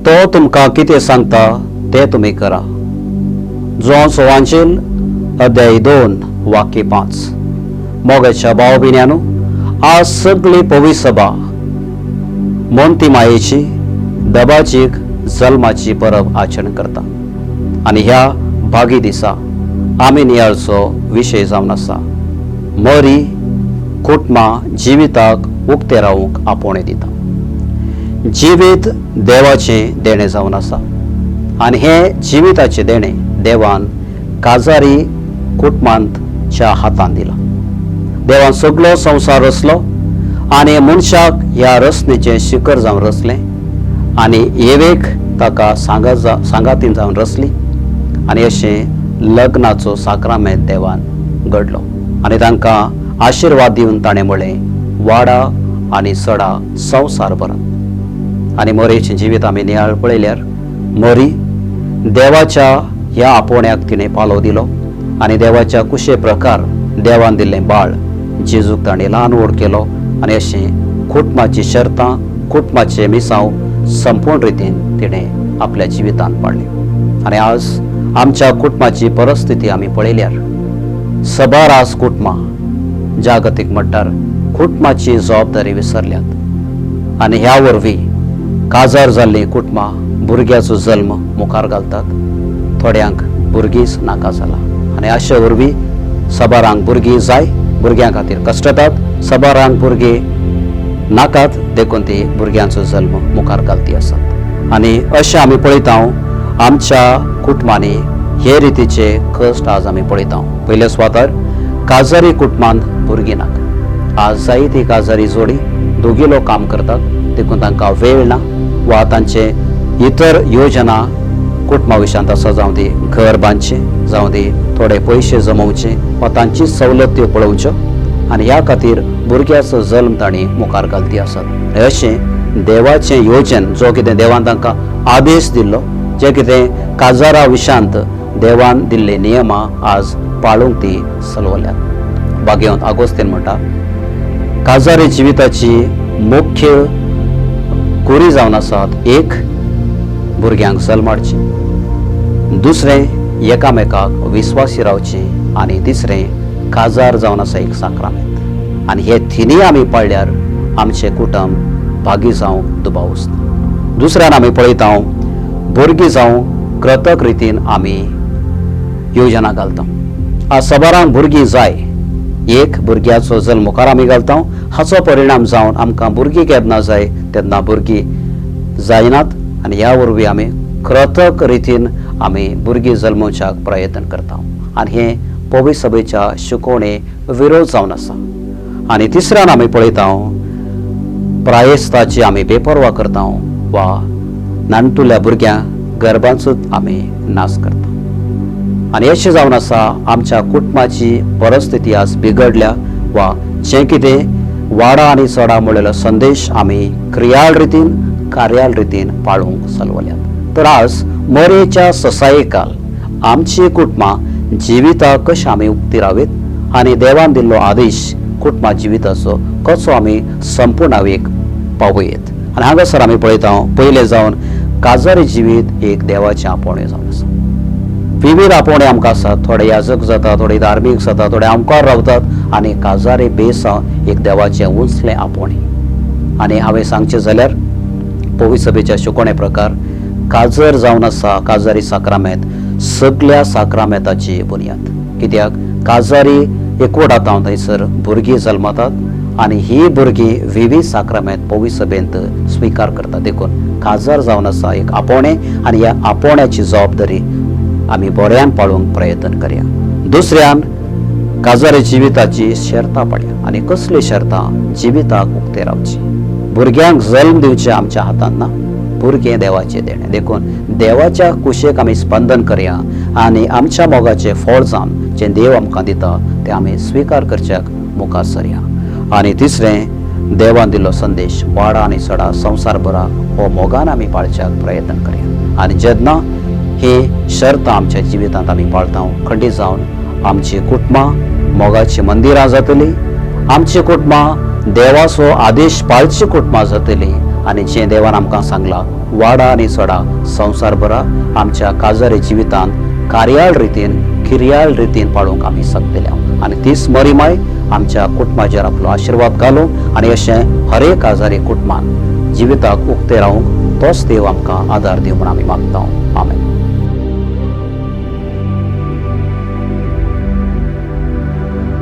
तो तुमकां कितें सांगता ते तुमी करा. जो सोवांचील अध्याय 2 वाक्य 5. मोगाच्या भाव भिण्यानो, आज सगळी पवित्र सभा मोंती मायेची दबाचीक जल्माची परब आचरण करता आणि ह्या भागी दिसा आमी नियाळचो विशय जावन आसा. मरी कुटुंबां जिविताक उक्ते रावूंक आपोवणें दिता. जिवीत देवाचें देणें जावन आसा आनी हे जिविताचें देणें देवान काजारी कुटुंबांच्या हातान दिला. देवान सगळो संसार रचलो आनी मनशाक ह्या रचनेचें शिखर जावन रचलें आनी येवेक ताका सांगातीन जावन रचली आनी अशें लग्नाचो साक्रामेंत देवान घडलो आनी तांकां आशिर्वाद दिवन ताणें म्हळें वाडा आनी सडा संवसार भरात. आनी मोरेचें जिवीत आमी नियाळ पळयल्यार मोरी देवाच्या ह्या आपोवण्याक तिणें पालो दिलो आनी देवाच्या कुशे प्रकार देवान दिल्लें बाळ जेजूक ताणें ल्हान व्हड केलो आनी अशें कुटुंबाची शर्तां कुटुंबाचें मिसांव संपूर्ण रितीन तिणें आपल्या जिवितांत पाडलें. आनी आज आमच्या कुटुंबाची परिस्थिती आमी पळयल्यार सबारास कुटुंबां जागतीक मट्टार कुटुंबाची जबाबदारी विसरल्यात आनी ह्या वरवीं काजार जाल्लीं कुटुंबां भुरग्याचो जल्म मुखार घालतात. थोड्यांक भुरगींच नाका जाला आनी अशे वरवीं सबारांक भुरगीं जाय, भुरग्यां खातीर कश्टतात. सबारांक भुरगीं नाकात देखून ती भुरग्यांचो जल्म मुखार घालती आसात. आनी अशें आमी पळयता आमच्या कुटुंबांनी हे रितीचे कश्ट आज आमी पळयता. पयले सुवातार काजारी कुटुंबांत भुरगीं नाका. आज जायती काजारी जोडी दोगीलो काम करतात देखून तांकां वेळ ना वा तांचे इतर योजना कुटुंबा विशयांत आसा, जावं ती घर बांदचें, जावं ती थोडे पयशे जमोवचे वा तांची सवलत्यो पळोवच्यो आनी ह्या खातीर भुरग्याचो जल्म तांणी मुखार घालती आसात. अशें देवाचें योजन जो कितें देवान तांकां आदेश दिल्लो, जे कितें काजारा विशांत देवान दिल्ले नियमां आज पाळूंक ती चलवल्यात. बागेवंत आगोस्तीन म्हणटा काजारी जिविताची मुख्य कुरी जावन आसात. एक, भुरग्यांक जल्माडचें, दुसरें एकामेकाक विस्वासी रावचें आनी तिसरें काजार जावन आसा एक साक्रामेंत. आनी हे तिनूय आमी पाळल्यार आमचें कुटुंब भागी जावंक दुबावूच ना. दुसऱ्यान आमी पळयता भुरगीं जावं कृतक रितीन आमी योजना घालता. आज सबारांक भुरगीं जाय, एक भुरग्याचो जल्म मुखार आमी घालता, हाचो परिणाम जावन आमकां भुरगीं केन्ना जाय तेन्ना भुरगीं जायनात आनी ह्या वरवीं आमी कृतक रितीन आमी भुरगीं जल्मोवच्याक प्रयत्न करता आनी हे पवित्र सभेच्या शिकोवणे विरोध जावन आसा. आनी तिसऱ्यान आमी पळयता प्रायस्ताची आमी बेपरवा करता वा नानटुल्या भुरग्यांक गर्भांचोच आमी नाश करता. आनी अशें जावन आसा आमच्या कुटुंबाची परिस्थिती आज बिगडल्या वा जें कितें वाडा आनी सडा म्हणलेलो संदेश आमी क्रियाळ रितीन कार्याल रितीन पाळूंक चलवल्यात. तर आज मोरेच्या ससायेकाल आमची कुटुंबां जिवितां कशें आमी उक्ती रावेत आनी देवान दिल्लो आदेश कुटुंबा जिविताचो कसो आमी संपूर्ण हावेक पावयेत. आनी हांगासर आमी पळयता पयले जावन काजारी जिवीत एक देवाचें आपोवणें जावन आसा. विविध आपोवणे आमकां आसात. थोडे याजक जाता, थोडे धार्मीक जाता, थोडे आमकार रावतात आनी काजारी बेसा एक देवाचें उंचलें आपोवणें. आनी हांवें सांगचें जाल्यार पवित्र सभेच्या शिकोवणे प्रकार काजर जावन आसा काजारी साक्रामेंत सगळ्या साक्रामेंताची बुनयाद. कित्याक काजारी एकवट आतां थंयसर भुरगीं जल्मतात आनी ही भुरगीं विविध साक्रामेंत पवित्र सभेंत स्विकार करतात. देखून काजार जावन आसा एक आपोवणें आनी ह्या आपोवण्याची जबाबदारी आमी बऱ्यान पाळूंक प्रयत्न करया. दुसऱ्यान काजारी जिविताची शर्तां पाळया आनी कसली शर्तां जिविताक उक्ते रावची. भुरग्यांक जल्म दिवचें आमच्या हातांत ना, भुरगें देवाचें देणें. देखून देवाच्या कुशेक आमी स्पंदन करया आनी आमच्या मोगाचें फळ जावन जें देव आमकां दिता तें आमी स्विकार करच्याक मुखार सरया. आनी तिसरें देवान दिल्लो संदेश वाडा आनी सडा संवसार भरा हो मोगान आमी पाळच्याक प्रयत्न करया. आनी जेन्ना हे शर्त आमच्या जिवितांत आमी पाळता खंडीत जावन आमची कुटुंबां मोगाची मंदिरां जातली, आमची कुटुंबां देवाचो आदेश पाळची कुटुंबां जातली आनी जें देवान आमकां सांगलां वाडा आनी चडा संवसार बरा आमच्या काजारी जिवितांत कार्याळ रितीन किर्याळ रितीन पाळूंक आमी शकतल्या आनी तीच मरीमाय आमच्या कुटुंबाचेर आपलो आशिर्वाद घालूं आनी अशें हर एक काजारी कुटुंबान जिविताक उक्ते रावूंक तोच देव आमकां आदार दिवं म्हूण आमी मागता.